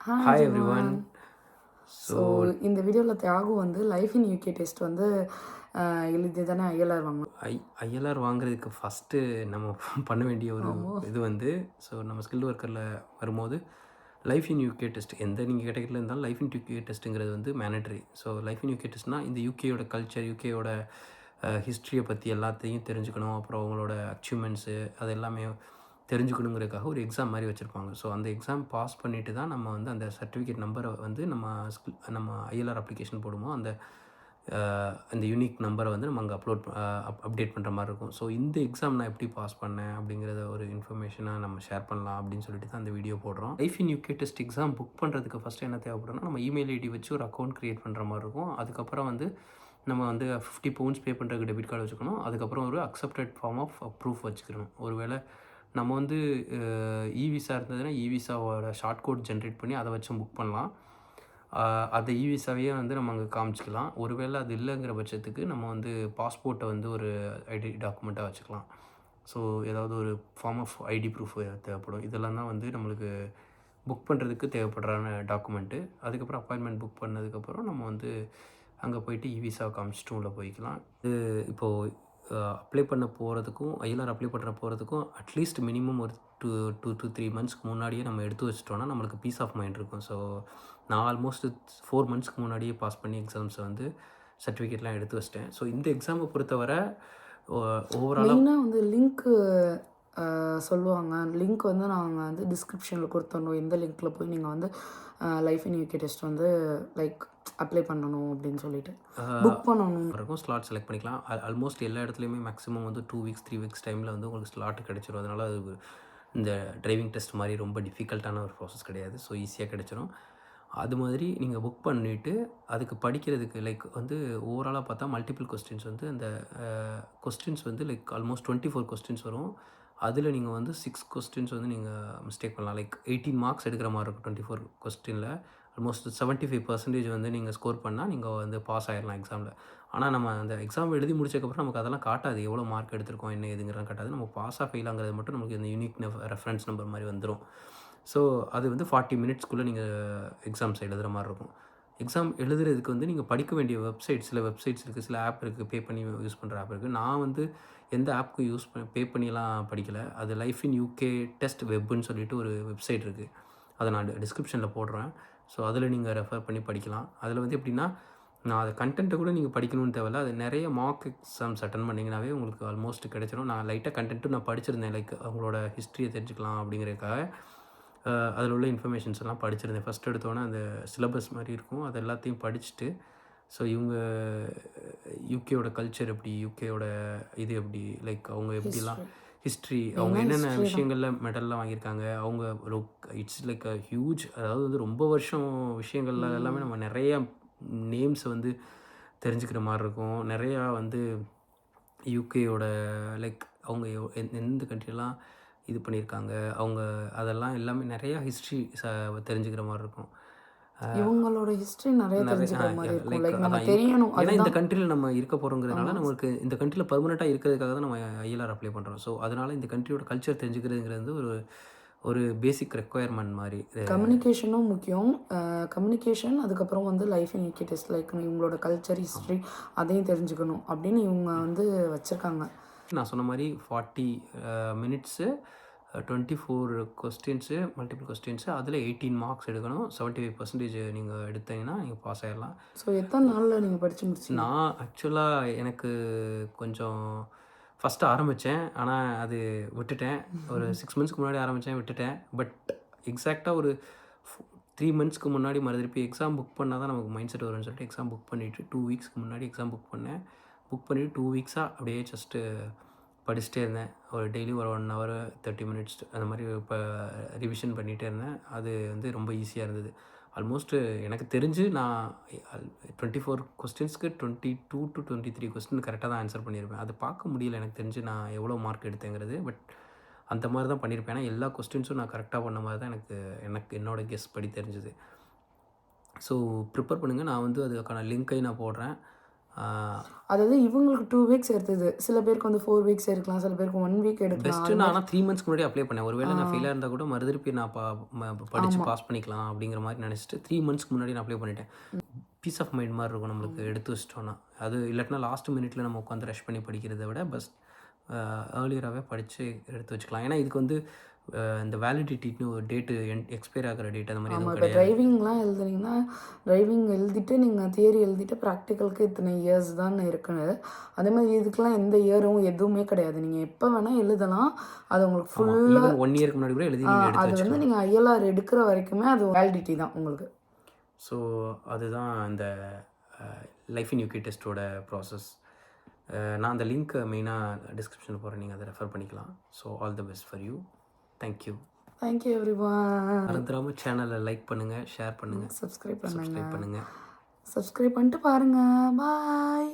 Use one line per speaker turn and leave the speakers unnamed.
Hi
Hi everyone.
everyone. So
So
இந்த வீடியோவில் தியாகு வந்து லைஃப் இன் யூகே டெஸ்ட் வந்து எழுதி தானே ஐஎல்ஆர் வாங்க.
ஐஎல்ஆர் வாங்குறதுக்கு ஃபஸ்ட்டு நம்ம பண்ண வேண்டிய ஒரு
ஆமாம்.
இது வந்து நம்ம ஸ்கில் ஒர்க்கரில் வரும்போது லைஃப் இன் யூகே டெஸ்ட் எந்த நீங்கள் கேட்டகரியில் இருந்தாலும் லைஃப் இன் யூகே டெஸ்ட்டுங்கிறது வந்து mandatory. So life in UK டெஸ்ட்னால் இந்த யூகேயோட கல்ச்சர், யூகேயோட ஹிஸ்ட்ரியை பற்றி எல்லாத்தையும் தெரிஞ்சுக்கணும். அப்புறம் அவங்களோட அச்சீவ்மெண்ட்ஸு அது எல்லாமே தெரிஞ்சுக்கணுங்கிறதுக்காக ஒரு எக்ஸாம் மாதிரி வச்சுருப்பாங்க. ஸோ அந்த எக்ஸாம் பாஸ் பண்ணிவிட்டு தான் நம்ம வந்து அந்த சர்டிஃபிகேட் நம்பரை வந்து நம்ம ஐஎல்ஆர் அப்ளிகேஷன் போடுமோ அந்த யூனிக் நம்பரை வந்து நம்ம அங்கே அப்டேட் பண்ணுற மாதிரி இருக்கும். ஸோ இந்த எக்ஸாம் நான் எப்படி பாஸ் பண்ணேன் அப்படிங்கிறத ஒரு இன்ஃபர்மேஷனாக நம்ம ஷேர் பண்ணலாம் அப்படின்னு சொல்லிட்டு தான் அந்த வீடியோ போடுறோம். Life in UK test exam book பண்ணுறதுக்கு ஃபஸ்ட்டு என்ன தேவைப்படும்னா, நம்ம இமெயில் ஐடி வச்சு ஒரு அக்கௌண்ட் க்ரியேட் பண்ணுற மாதிரி இருக்கும். அதுக்கப்புறம் வந்து நம்ம வந்து 50 பவுண்ட்ஸ் பே பண்ணுறதுக்கு டெபிட் கார்டு வச்சுக்கணும். அதுக்கப்புறம் ஒரு அக்செப்டட் ஃபார்ம் ஆஃப் ப்ரூஃப் வச்சுக்கணும். ஒருவேளை நம்ம வந்து இவிசா இருந்ததுன்னா இவிசாவோட ஷார்ட் கோட் ஜென்ரேட் பண்ணி அதை வச்சு புக் பண்ணலாம். அந்த இவிசாவையே வந்து நம்ம அங்கே காமிச்சிக்கலாம். ஒருவேளை அது இல்லைங்கிற பட்சத்துக்கு நம்ம வந்து பாஸ்போர்ட்டை வந்து ஒரு ஐடி டாக்குமெண்ட்டாக வச்சுக்கலாம். ஸோ ஏதாவது ஒரு ஃபார்ம் ஆஃப் ஐடி ப்ரூஃப் தேவைப்படும். இதெல்லாம் தான் வந்து நம்மளுக்கு புக் பண்ணுறதுக்கு தேவைப்படுறான டாக்குமெண்ட்டு. அதுக்கப்புறம் அப்பாயின்மெண்ட் புக் பண்ணதுக்கப்புறம் நம்ம வந்து அங்கே போயிட்டு இவிசாவை காமிச்சிட்டு உள்ளே போய்க்கலாம். இது இப்போது அப்ளை பண்ண போகிறதுக்கும் ஐஎல்ஆர் அப்ளை பண்ணுற போகிறதுக்கும் அட்லீஸ்ட் மினிமம் ஒரு 2 to 3 மந்த்ஸ்க்கு முன்னாடியே நம்ம எடுத்து வச்சிட்டோன்னா நம்மளுக்கு பீஸ் ஆஃப் மைண்ட் இருக்கும். ஸோ நான் ஆல்மோஸ்ட் 4 மந்த்ஸ்க்கு முன்னாடியே பாஸ் பண்ணி எக்ஸாம்ஸை வந்து சர்டிஃபிகேட்லாம் எடுத்து வச்சிட்டேன். ஸோ இந்த எக்ஸாமை பொறுத்தவரை ஓவராலாக
மெயினாக வந்து லிங்க்கு சொல்லுவாங்க. லிங்க் வந்து நாங்கள் வந்து டிஸ்கிரிப்ஷனில் கொடுத்துடணும். எந்த லிங்க்கில் போய் நீங்கள் வந்து லைஃப் இன் யூகே டெஸ்ட் வந்து லைக் அப்ளை பண்ணணும் அப்படின்னு சொல்லிட்டு புக் பண்ணணும்
இருக்கும். ஸ்லாட் செலக்ட் பண்ணிக்கலாம். ஆல்மோஸ்ட் எல்லா இடத்துலையுமே மேக்ஸிமம் வந்து 2 வீக்ஸ் 3 வீக்ஸ் டைமில் வந்து உங்களுக்கு ஸ்லாட் கிடச்சிரும். அதனால் அது இந்த டிரைவிங் டெஸ்ட் மாதிரி ரொம்ப டிஃபிகல்ட்டான ஒரு ப்ராசஸ் கிடையாது. ஸோ ஈஸியாக கிடச்சிரும். அது மாதிரி நீங்கள் புக் பண்ணிவிட்டு அதுக்கு படிக்கிறதுக்கு லைக் வந்து ஓவராலாக பார்த்தா மல்டிபிள் கொஸ்டின்ஸ் வந்து அந்த கொஸ்டின்ஸ் வந்து லைக் ஆல்மோஸ்ட் 24 கொஸ்டின்ஸ் வரும். அதில் நீங்கள் வந்து 6 கொஸ்டின்ஸ் வந்து நீங்கள் மிஸ்டேக் பண்ணலாம். லைக் 18 மார்க்ஸ் எடுக்கிற மாதிரி இருக்கும் 24 கொஸ்டினில். ஆல்மோஸ்ட் 75% வந்து நீங்கள் ஸ்கோர் பண்ணால் நீங்கள் வந்து பாஸ் ஆகிடலாம் எக்ஸாமில். ஆனால் நம்ம அந்த எக்ஸாம் எழுதி முடிச்சதுக்கப்புறம் நமக்கு அதெல்லாம் காட்டாது. எவ்வளோ மார்க் எடுத்திருக்கோம் என்ன ஏதுங்கிறலாம் காட்டாது. நம்ம பாஸாக ஃபெயிலாங்கிறது மட்டும் நமக்கு இந்த யூனிக் ரெஃபரன்ஸ் நம்பர் மாதிரி வந்துடும். ஸோ அது வந்து 40 மினிட்ஸ்க்குள்ளே நீங்கள் எக்ஸாம்ஸ் எழுதுகிற மாதிரி இருக்கும். எக்ஸாம் எழுதுறதுக்கு வந்து நீங்கள் படிக்க வேண்டிய சில வெப்சைட்ஸ் இருக்குது, சில ஆப் இருக்குது, பே பண்ணி யூஸ் பண்ணுற ஆப் இருக்குது. நான் வந்து எந்த ஆப்புக்கும் பே பண்ணிலாம் படிக்கலை. அது லைஃப் இன் யூகே டெஸ்ட் வெப்புன்னு சொல்லிட்டு ஒரு வெப்சைட் இருக்குது. அதை நான் டிஸ்கிரிப்ஷனில் போடுறேன். ஸோ அதில் நீங்கள் ரெஃபர் பண்ணி படிக்கலாம். அதில் வந்து எப்படின்னா, நான் அதை கண்டென்ட்டை கூட நீங்கள் படிக்கணும்னு தேவையில்ல. அது நிறைய மார்க் எக்ஸாம்ஸ் அட்டன் பண்ணிங்கனாவே உங்களுக்கு ஆல்மோஸ்ட் கிடைச்சிடும். நான் லைட்டாக கண்டென்ட்டும் நான் படிச்சிருந்தேன். லைக் அவங்களோட ஹிஸ்ட்ரியை தெரிஞ்சுக்கலாம் அப்படிங்கிறதுக்காக அதில் உள்ள இன்ஃபர்மேஷன்ஸ் எல்லாம் படிச்சிருந்தேன். ஃபஸ்ட் எடுத்தோன்னே அந்த சிலபஸ் மாதிரி இருக்கும். அது எல்லாத்தையும் படிச்சுட்டு ஸோ இவங்க யூகேயோட கல்ச்சர் எப்படி, யூகேயோட இது எப்படி, லைக் அவங்க எப்படிலாம் ஹிஸ்ட்ரி, அவங்க என்னென்ன விஷயங்களில் மெடல்லாம் வாங்கியிருக்காங்க, அவங்க இட்ஸ் லைக் அ ஹியூஜ், அதாவது வந்து ரொம்ப வருஷம் விஷயங்கள்ல எல்லாமே நம்ம நிறையா நேம்ஸை வந்து தெரிஞ்சுக்கிற மாதிரி இருக்கும். நிறையா வந்து யூகேயோட லைக் அவங்க எந்த கண்ட்ரியெல்லாம் இது பண்ணியிருக்காங்க, அவங்க அதெல்லாம் எல்லாமே நிறையா ஹிஸ்ட்ரி தெரிஞ்சுக்கிற மாதிரி இருக்கும்.
இவங்களோட ஹிஸ்ட்ரி நிறைய தெரிஞ்சுக்கிற மாதிரி இருக்கும்.
லைக்
லைக் நம்ம
அதான்
தெரியணும்.
ஏன்னா இந்த
அதுதான்
கண்ட்ரியில் நம்ம இருக்க போகிறோங்கிறதுனால நம்மளுக்கு இந்த கண்ட்ரியில் பர்மனெண்ட்டாக இருக்கிறதுக்காக தான் நம்ம ஐஎல்ஆர் அப்ளை பண்ணுறோம். ஸோ அதனால் இந்த கண்ட்ரியோட கல்ச்சர் தெரிஞ்சுக்கிறதுங்கிறது ஒரு பேசிக் ரெக்குயர்மெண்ட் மாதிரி.
கம்யூனிகேஷனும் முக்கியம். கம்யூனிகேஷன் அதுக்கப்புறம் வந்து life in UK test like இவங்களோட கல்ச்சர் ஹிஸ்ட்ரி அதையும் தெரிஞ்சுக்கணும் அப்படின்னு இவங்க வந்து வச்சுருக்காங்க.
நான் சொன்ன மாதிரி 40 மினிட்ஸு 24 கொஸ்டின்ஸு மல்டிபிள் கொஸ்டின்ஸு அதில் 18 மார்க்ஸ் எடுக்கணும். 75% நீங்கள் எடுத்தீங்கன்னா நீங்கள் பாஸ் ஆகிடலாம்.
ஸோ எத்தனை நாளில் நீங்கள் படித்து முடிச்சிங்க?
நான் ஆக்சுவலாக எனக்கு கொஞ்சம் ஃபஸ்ட்டு ஆரம்பித்தேன். ஆனால் அது விட்டுட்டேன். ஒரு 6 மந்த்ஸ்க்கு முன்னாடி ஆரம்பித்தேன், விட்டுட்டேன். பட் எக்ஸாக்டாக ஒரு 3 மந்த்ஸ்க்கு முன்னாடி மறுபடியும் எக்ஸாம் புக் பண்ணால் தான் நமக்கு மைண்ட் செட் வரும்னு சொல்லிட்டு எக்ஸாம் புக் பண்ணிவிட்டு 2 வீக்ஸ்க்கு முன்னாடி எக்ஸாம் புக் பண்ணேன். புக் பண்ணிவிட்டு 2 வீக்ஸாக அப்படியே ஜஸ்ட்டு படிச்சுட்டே இருந்தேன். ஒரு டெய்லி ஒரு 1 hour 30 மினிட்ஸ் அந்த மாதிரி இப்போ ரிவிஷன் பண்ணிகிட்டே இருந்தேன். அது வந்து ரொம்ப ஈஸியாக இருந்தது. ஆல்மோஸ்ட்டு எனக்கு தெரிஞ்சு நான் 24 கொஸ்டின்ஸ்க்கு 22 to 23 கொஸ்டின் கரெக்டாக தான் ஆன்சர் பண்ணியிருப்பேன். அது பார்க்க முடியல எனக்கு தெரிஞ்சு நான் எவ்வளோ மார்க் எடுத்தேங்கிறது. பட் அந்த மாதிரி தான் பண்ணியிருப்பேன். ஏன்னா எல்லா கொஸ்டின்ஸும் நான் கரெக்டாக பண்ண மாதிரி தான் எனக்கு என்னோடய கெஸ் படி தெரிஞ்சுது. ஸோ ப்ரிப்பேர் பண்ணுங்கள். நான் வந்து அதுக்கான லிங்க்கை நான் போடுறேன்.
அதாவது இவங்களுக்கு 2 வீக்ஸ் எடுத்தது, சில பேருக்கு வந்து 4 வீக்ஸ் எடுக்கலாம், சில பேருக்கு 1 வீக் எடுக்கலாம்.
பெஸ்ட்டு நான் ஆனால் 3 மந்த்ஸ்க்கு முன்னாடி அப்ளை பண்ணேன். ஒருவேளை நான் ஃபெயிலாக இருந்தால் கூட மறுதிருப்பி நான் படித்து பாஸ் பண்ணிக்கலாம் அப்படிங்கிற மாதிரி நினச்சிட்டு 3 மந்த்ஸ்க்கு முன்னாடி நான் அப்ளை பண்ணிட்டேன். பீஸ் ஆஃப் மைண்ட் மாதிரி இருக்கும் நம்மளுக்கு எடுத்து வச்சிட்டோன்னா. அது இல்லாட்டினா லாஸ்ட் மினிட்ல நம்ம உட்காந்து ரஷ் பண்ணி படிக்கிறத விட ஏர்லியராகவே படித்து எடுத்து வச்சுக்கலாம். ஏன்னா இதுக்கு வந்து இந்த வேலிடிட்டின்னு ஒரு டேட்டு எக்ஸ்பயர் ஆகிற டேட் அந்த மாதிரி எதுவும்
இப்போ
கிடையாது.
டிரைவிங்லாம் எழுதுனீங்கன்னா டிரைவிங் எழுதிட்டு நீங்கள் தியரி எழுதிட்டு ப்ராக்டிக்கலுக்கு இத்தனை இயர்ஸ் தான் இருக்குது. அதே மாதிரி இதுக்கெலாம் எந்த இயரும் எதுவுமே கிடையாது. நீங்கள் எப்போ வேணால் எழுதலாம். அது உங்களுக்கு ஃபுல்லாக
ஈவன் 1 இயருக்கு முன்னாடி கூட எழுதி நீங்கள் எடுத்து
அது வந்து
வச்சுக்கலாம்.
நீங்கள் ஐஎல்ஆர் எடுக்கிற வரைக்குமே அது வேலிடிட்டி தான் உங்களுக்கு.
ஸோ அதுதான் இந்த லைஃப் இன் யூகே டெஸ்ட்டோட ப்ராசஸ். நான் அந்த லிங்க்கை மெயினாக டிஸ்கிரிப்ஷனில் போகிறேன், நீங்கள் அதை ரெஃபர் பண்ணிக்கலாம். So all the best for you. Thank you.
Thank you everyone.
மறந்துடாமல் சேனலை லைக் பண்ணுங்கள், ஷேர் பண்ணுங்கள்,
சப்ஸ்கிரைப்
சப்ஸ்கிரைப் பண்ணுங்கள்.
சப்ஸ்கிரைப் பண்ணிட்டு பாருங்கள். பாய்.